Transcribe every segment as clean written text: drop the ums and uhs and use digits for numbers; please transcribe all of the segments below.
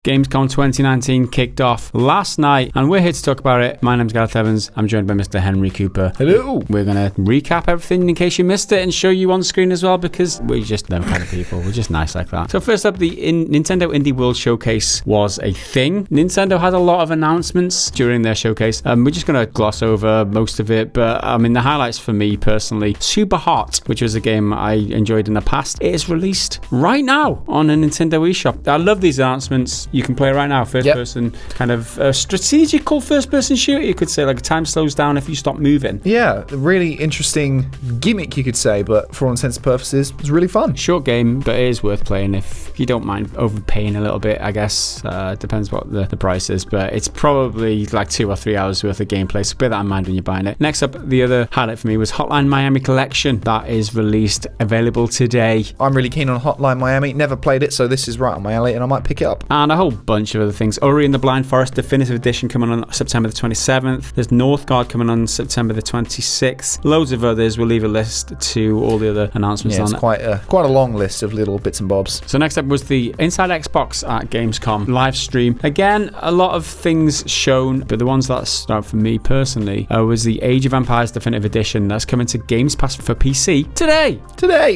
Gamescom 2019 kicked off last night, and we're here to talk about it. My name's Gareth Evans. I'm joined by Mr. Henry Cooper. Hello. We're going to recap everything in case you missed it and show you on screen as well, because we're just them kind of people. We're just nice like that. So first up, the Nintendo Indie World Showcase was a thing. Nintendo had a lot of announcements during their showcase. We're just going to gloss over most of it, but I mean, the highlights for me personally, Super Hot, which was a game I enjoyed in the past. It is released right now on a Nintendo eShop. I love these announcements. You can play it right now, first person, kind of strategical first person shooter, you could say. Like, time slows down if you stop moving. Yeah, really interesting gimmick, you could say, but for all intents and purposes, it's really fun. Short game, but it is worth playing if you don't mind overpaying a little bit, I guess. Depends what the price is, but it's probably like 2 or 3 hours worth of gameplay, so bear that in mind when you're buying it. Next up, the other highlight for me was Hotline Miami Collection. That is released, available today. I'm really keen on Hotline Miami. Never played it, so this is right on my alley, and I might pick it up. And a whole bunch of other things. Ori and the Blind Forest Definitive Edition coming on September the 27th. There's Northgard coming on September the 26th. Loads of others. We'll leave a list to all the other announcements on it. It's quite a long list of little bits and bobs. So next up was the Inside Xbox at Gamescom live stream. Again, a lot of things shown, but the ones that stood out for me personally was the Age of Empires Definitive Edition that's coming to Games Pass for PC today.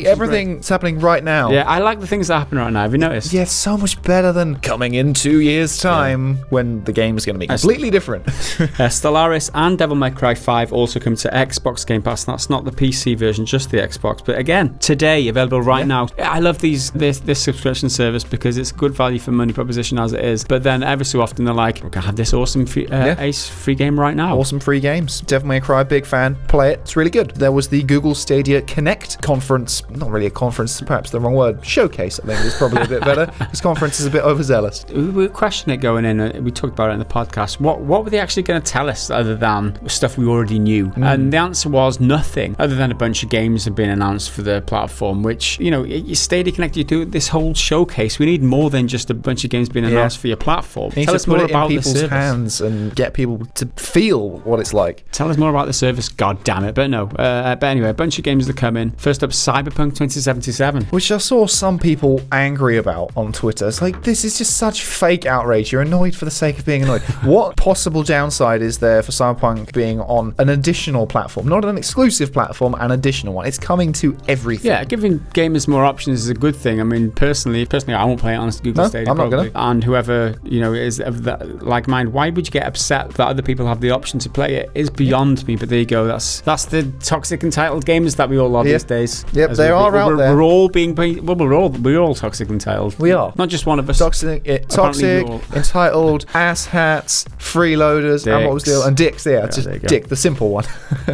Everything's happening right now. Yeah, I like the things that happen right now. Have you noticed? Yeah, it's so much better than coming in 2 years' time when the game is going to be completely different. Stellaris and Devil May Cry 5 also come to Xbox Game Pass. That's not the PC version, just the Xbox. But again, today, available right now. I love this subscription service because it's a good value for money proposition as it is. But then every so often they're like, we're going to have this awesome Ace free game right now. Awesome free games. Devil May Cry, big fan. Play it. It's really good. There was the Google Stadia Connect conference. Not really a conference, perhaps the wrong word. Showcase, I think, is probably a bit better. This conference is a bit overzealous. We were questioning it going in. We talked about it in the podcast. What were they actually going to tell us other than stuff we already knew? And the answer was nothing, other than a bunch of games have been announced for the platform, which, you know, you Stadia Connect, you do this whole showcase. We need more than just a bunch of games being announced for your platform. Tell us more about the service. Hands and get people to feel what it's like. Tell us more about the service, god damn it. But no. But anyway, a bunch of games that come in. First up, Cyberpunk 2077. Which I saw some people angry about on Twitter. It's like, this is just such fake outrage. You're annoyed for the sake of being annoyed. What possible downside is there for Cyberpunk being on an additional platform? Not an exclusive platform, an additional one. It's coming to everything. Yeah, giving gamers more options is a good thing. I mean, personally, I won't play it on Google Stadia. I'm probably. Not gonna. And whoever, you know, is of that like mind, why would you get upset that other people have the option to play it? Is beyond me. But there you go. That's the toxic entitled gamers that we all are these days. Yep, they are out there. We're all being we're all toxic entitled. We are. Not just one of us. Toxic, entitled, asshats, freeloaders, and what was the deal? And dicks. Yeah, just dick, the simple one.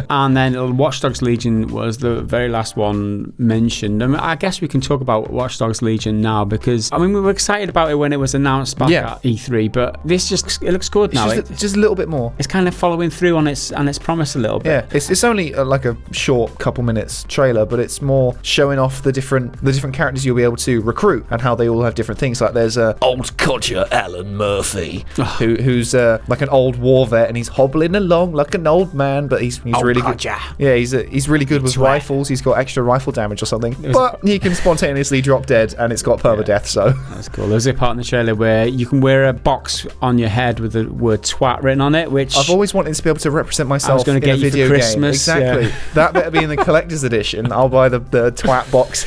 And then WatchDogs Legion was the very last one mentioned. I mean, I guess we can talk about WatchDogs Legion now because, I mean, we were excited about it when it was announced back at E3, but this it looks good now. Just a little bit more. It's kind of following through on its promise a little bit. Yeah, it's only like a short couple minutes trailer, but it's more showing off the different characters you'll be able to recruit and how they all have different things. Like there's old codger Alan Murphy, who's like an old war vet, and he's hobbling along like an old man, but he's really good. Yeah, he's really good with rifles. He's got extra rifle damage or something, but he can spontaneously drop dead, and it's got permadeath. So that's cool. There's a part in the trailer where you can wear a box on your head with the word twat written on it, which I've always wanted to be able to represent myself in a video game. Exactly. Yeah. That better be in the collector's edition. I'll buy the twat box.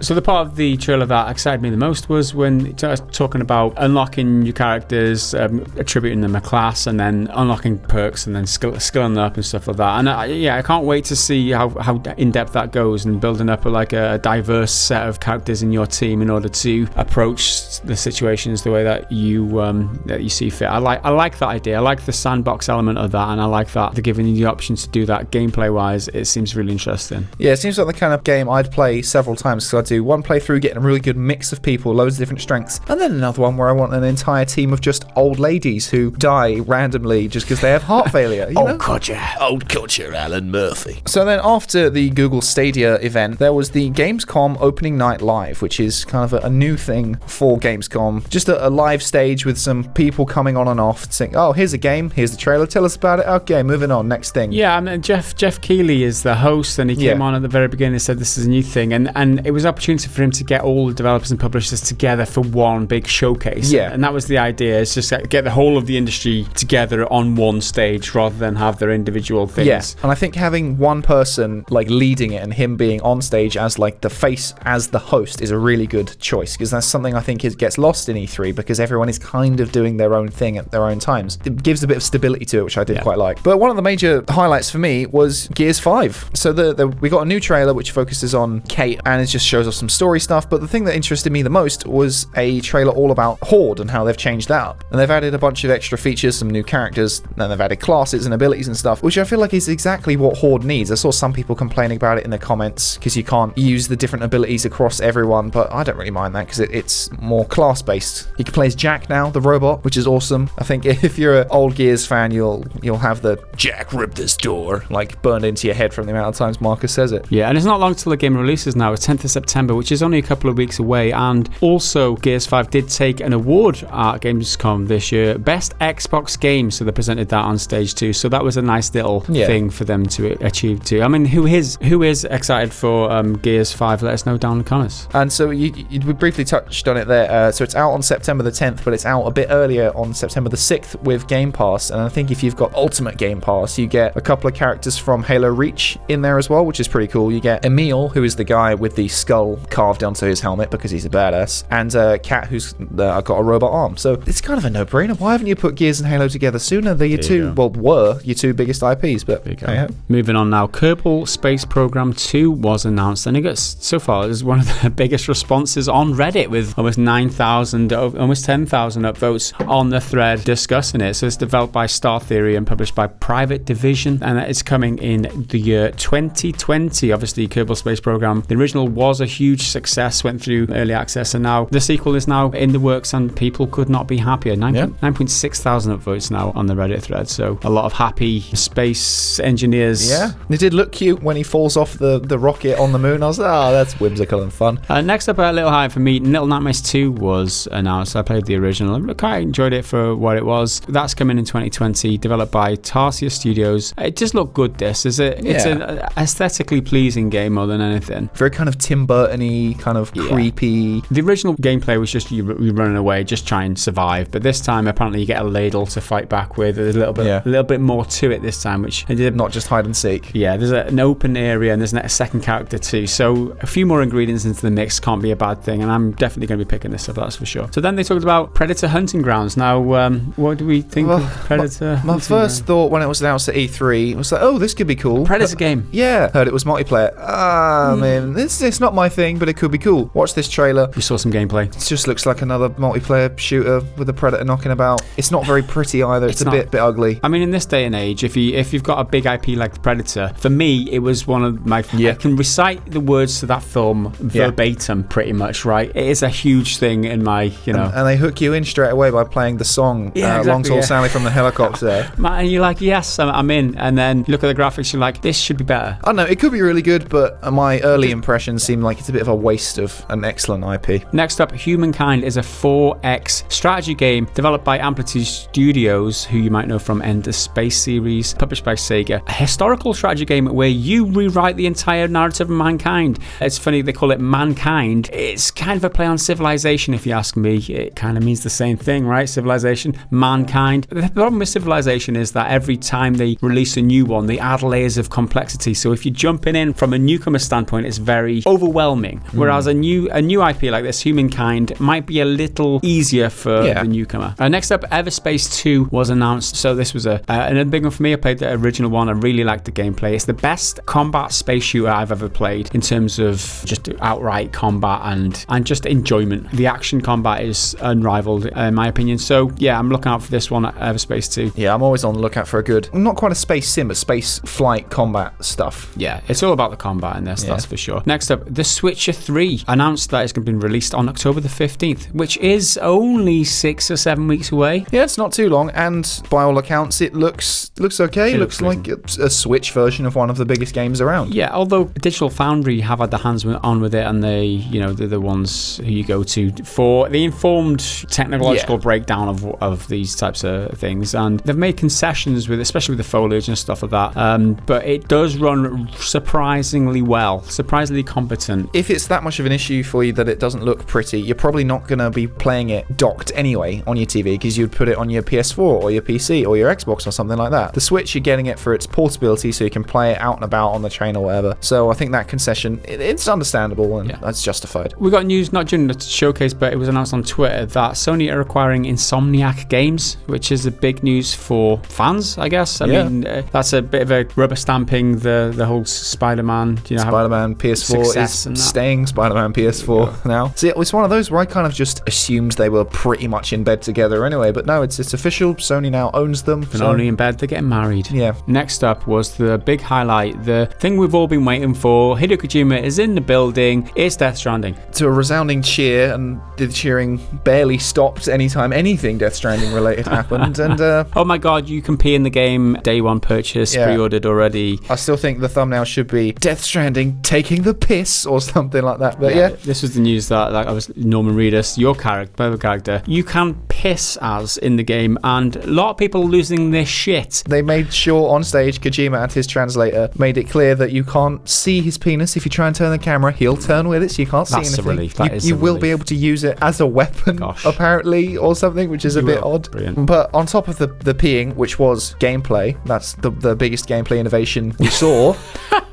So the part of the trailer that excited me the most was when talking about unlocking your characters, attributing them a class, and then unlocking perks, and then skilling them up and stuff like that. And I can't wait to see how in depth that goes, and building up a diverse set of characters in your team in order to approach the situations the way that you see fit. I like that idea. I like the sandbox element of that, and I like that they're giving you the option to do that gameplay wise. It seems really interesting. Yeah, it seems like the kind of game I'd play several times, because I do one playthrough getting a really good mix of people, loads of different strengths, and then another one where I want an entire team of just old ladies who die randomly just because they have heart failure. Old culture, Alan Murphy. So then after the Google Stadia event, there was the Gamescom opening night live, which is kind of a new thing for Gamescom. Just a live stage with some people coming on and off saying, oh, here's a game, here's the trailer, tell us about it. Okay, moving on, next thing. Yeah, I mean, Jeff Keighley is the host, and he came on at the very beginning and said this is a new thing, and it was up opportunity for him to get all the developers and publishers together for one big showcase. Yeah. And that was the idea. It's just get the whole of the industry together on one stage rather than have their individual things. Yes, and I think having one person like leading it and him being on stage as like the face, as the host, is a really good choice, because that's something I think gets lost in E3 because everyone is kind of doing their own thing at their own times. It gives a bit of stability to it, which I did quite like. But one of the major highlights for me was Gears 5. So we got a new trailer which focuses on Kate, and it just shows us some story stuff. But the thing that interested me the most was a trailer all about Horde and how they've changed that up. And they've added a bunch of extra features, some new characters, and they've added classes and abilities and stuff, which I feel like is exactly what Horde needs. I saw some people complaining about it in the comments because you can't use the different abilities across everyone, but I don't really mind that because it's more class-based. You can play as Jack now, the robot, which is awesome. I think if you're an old Gears fan, you'll have the Jack ripped this door like burned into your head from the amount of times Marcus says it. Yeah, and it's not long till the game releases now. It's 10th of September, which is only a couple of weeks away. And also, Gears 5 did take an award at Gamescom this year, Best Xbox Game, so they presented that on stage too. So that was a nice little thing for them to achieve too. I mean, who is excited for Gears 5? Let us know down in the comments. And so we briefly touched on it there. So it's out on September the 10th, but it's out a bit earlier on September the 6th with Game Pass. And I think if you've got Ultimate Game Pass, you get a couple of characters from Halo Reach in there as well, which is pretty cool. You get Emil, who is the guy with the skull carved onto his helmet because he's a badass, and Kat, who's got a robot arm. So it's kind of a no-brainer. Why haven't you put Gears and Halo together sooner? They're were your two biggest IPs, but Moving on now, Kerbal Space Program 2 was announced, and it got so far is one of the biggest responses on Reddit with almost 9,000, almost 10,000 upvotes on the thread discussing it. So it's developed by Star Theory and published by Private Division, and it's coming in the year 2020. Obviously, Kerbal Space Program, the original was a huge success, went through early access, and now the sequel is now in the works, and people could not be happier. 9.6 thousand upvotes now on the Reddit thread, so a lot of happy space engineers. Yeah, it did look cute when he falls off the rocket on the moon. I was like, oh, that's whimsical and fun. Next up, a little high for me, Little Nightmares 2 was announced. I played the original and quite enjoyed it for what it was. That's coming in 2020, developed by Tarsier Studios. It just looked good, this. It's an aesthetically pleasing game more than anything. Very kind of Tim Burton-y, kind of creepy. The original gameplay was just you running away, just try and survive. But this time, apparently, you get a ladle to fight back with. There's a little bit more to it this time, which not just hide and seek. Yeah, there's an open area and there's a second character too. So a few more ingredients into the mix can't be a bad thing, and I'm definitely going to be picking this up, that's for sure. So then they talked about Predator Hunting Grounds. Now, what do we think of Predator? My first thought when it was announced at E3 was like, oh, this could be cool. Predator game. Yeah, heard it was multiplayer. Man, it's not my thing, but it could be cool. Watch this trailer. You saw some gameplay. It just looks like another multiplayer shooter with a Predator knocking about. It's not very pretty either. It's a bit ugly. I mean, in this day and age, if you've got a big IP like the Predator, for me, it was one of my... I can recite the words to that film verbatim, pretty much, right? It is a huge thing in my, And they hook you in straight away by playing the song, Long Tall Sally from the Helicopter. And you're like, yes, I'm in. And then look at the graphics, you're like, this should be better. I don't know, it could be really good, but my early impressions seem like it's a bit of a waste of an excellent IP. Next up, Humankind is a 4X strategy game developed by Amplitude Studios, who you might know from Ender Space series, published by Sega. A historical strategy game where you rewrite the entire narrative of mankind. It's funny they call it Mankind. It's kind of a play on Civilization, if you ask me. It kind of means the same thing, right? Civilization, Mankind. The problem with Civilization is that every time they release a new one, they add layers of complexity. So if you're jumping in from a newcomer standpoint, it's very overwhelming. Whereas a new IP like this, Humankind, might be a little easier for the newcomer. Next up, Everspace 2 was announced. So this was another big one for me. I played the original one. I really liked the gameplay. It's the best combat space shooter I've ever played in terms of just outright combat and just enjoyment. The action combat is unrivaled in my opinion. So yeah, I'm looking out for this one at Everspace 2. Yeah, I'm always on the lookout for a good, not quite a space sim, but space flight combat stuff. Yeah, it's all about the combat in this, that's for sure. Next up, The Switcher 3 announced that it's going to be released on October the 15th, which is only 6 or 7 weeks away. Yeah, it's not too long, and by all accounts, it looks okay. It looks like a Switch version of one of the biggest games around. Yeah, although Digital Foundry have had their hands on with it, and they're the ones who you go to for the informed technological breakdown of these types of things, and they've made concessions with, especially with the foliage and stuff like that. But it does run surprisingly well, surprisingly competent. if it's that much of an issue for you that it doesn't look pretty, you're probably not going to be playing it docked anyway on your TV, because you'd put it on your PS4 or your PC or your Xbox or something like that. The Switch, you're getting it for its portability, so you can play it out and about on the train or whatever. So I think that concession, it's understandable, and that's justified. We got news not during the showcase, but it was announced on Twitter that Sony are acquiring Insomniac Games, which is a big news for fans, I guess. I mean, that's a bit of a rubber stamping the whole Spider-Man. Spider-Man PS4 is staying Spider-Man PS4 now. See, it's one of those where I kind of just assumed they were pretty much in bed together anyway, but no, it's official. Sony now owns them. And only in bed, they're getting married. Yeah. Next up was the big highlight, the thing we've all been waiting for. Hideo Kojima is in the building. It's Death Stranding. To a resounding cheer, and the cheering barely stopped anytime anything Death Stranding related happened. And oh my god, you can pee in the game, day one purchase, pre-ordered already. I still think the thumbnail should be Death Stranding taking the piss or something like that. But yeah. This was the news that I was Norman Reedus, your character, you can piss as in the game, and a lot of people are losing their shit. They made sure on stage, Kojima and his translator made it clear that you can't see his penis. If you try and turn the camera, he'll turn with it, so you can't see anything. That's a relief. That is you a will relief. be able to use it as a weapon, apparently, or something, which is a bit odd. Brilliant. But on top of the peeing, which was gameplay, that's the biggest gameplay innovation we saw,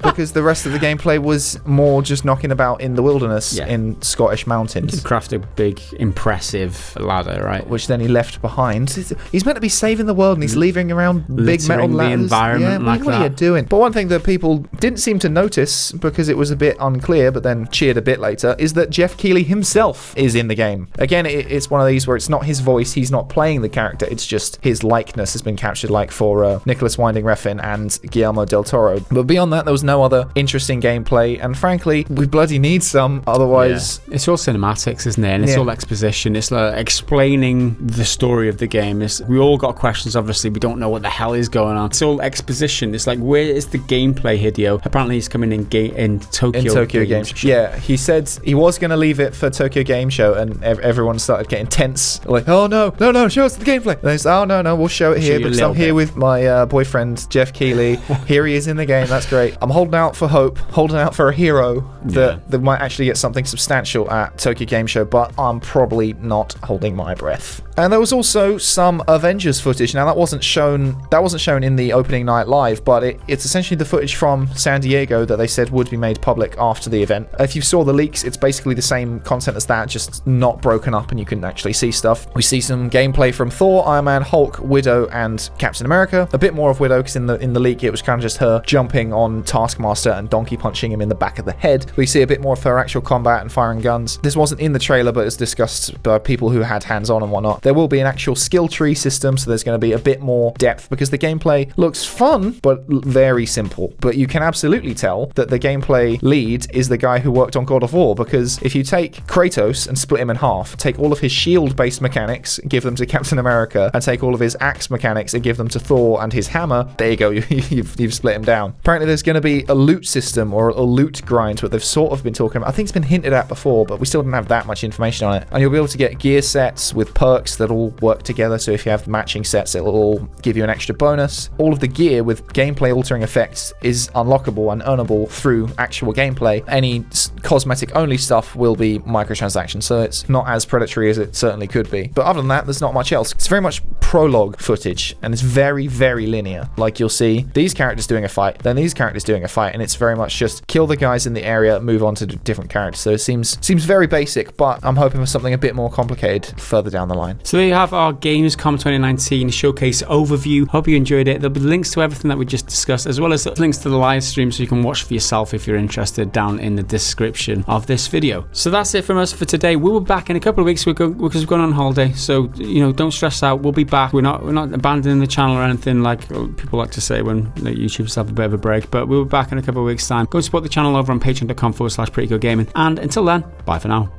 because the rest of the gameplay was more just knocking about in the wilderness in Scottish mountains. He craft a big, impressive ladder, right? Which then he left behind. He's meant to be saving the world, and he's leaving around big metal ladders. The environment what are you doing? But one thing that people didn't seem to notice, because it was a bit unclear, but then cheered a bit later, is that Jeff Keighley himself is in the game. Again, it's one of these where it's not his voice, he's not playing the character, it's just his likeness has been captured, like for Nicholas Winding Refn and Guillermo del Toro. But beyond that, there was no other interesting gameplay, and frankly, we bloody need some, otherwise... Yeah. It's all cinematics, isn't it? And it's all exposition. It's like explaining the story of the game. We all got questions, obviously. We don't know what the hell is going on. It's all exposition. It's like, where is the gameplay, Hideo? Apparently, he's coming in Tokyo Game Show. Yeah, he said he was going to leave it for Tokyo Game Show, and everyone started getting tense. Like, oh no, show us the gameplay. And they said, oh no, we'll show it here, because I'm here with my boyfriend, Jeff Keighley. Here he is in the game. That's great. I'm holding out for hope, holding out for a hero that might actually get something substantial at Tokyo Game Show, but I'm probably not holding my breath. And there was also some Avengers footage. Now that wasn't shown in the opening night live, but it's essentially the footage from San Diego that they said would be made public after the event. If you saw the leaks, it's basically the same content as that, just not broken up, and you can actually see stuff. We see some gameplay from Thor, Iron Man, Hulk, Widow, and Captain America. A bit more of Widow, because in the leak it was kind of just her jumping on Taskmaster and donkey punching him in the back of the head. We see a bit more of her actual combat and firing guns. This wasn't in the trailer, but it's discussed by people who had hands-on and whatnot. There will be an actual skill tree system, so there's going to be a bit more depth, because the gameplay looks fun, but very simple. But you can absolutely tell that the gameplay lead is the guy who worked on God of War, because if you take Kratos and split him in half, take all of his shield-based mechanics, give them to Captain America, and take all of his axe mechanics and give them to Thor and his hammer, there you go, you've split him down. Apparently there's going to be a loot system, or a loot grind, what they've sort of been talking about. I think it's been hinted at before, but we still didn't have that much information on it. And you'll be able to get gear sets with perks that all work together, so if you have matching sets, it'll all give you an extra bonus. All of the gear with gameplay altering effects is unlockable and earnable through actual gameplay. Any cosmetic only stuff will be microtransactions, so it's not as predatory as it certainly could be. But other than that, there's not much else. It's very much prologue footage, and it's very, very linear. Like, you'll see these characters doing a fight, then these characters doing a fight, and it's very much just kill the guys in the area, move on to different characters. So it seems very basic, but I'm hoping for something a bit more complicated further down the line. So there you have our Gamescom 2019 showcase overview. Hope you enjoyed it. There'll be links to everything that we just discussed, as well as links to the live stream, so you can watch for yourself if you're interested, down in the description of this video. So that's it from us for today. We'll be back in a couple of weeks because we're going on holiday. So don't stress out. We'll be back. We're not abandoning the channel or anything like people like to say when YouTubers have a bit of a break. But we'll be back in a couple of weeks' time. Go support the channel over on patreon.com/prettygoodgaming. And until then, bye for now.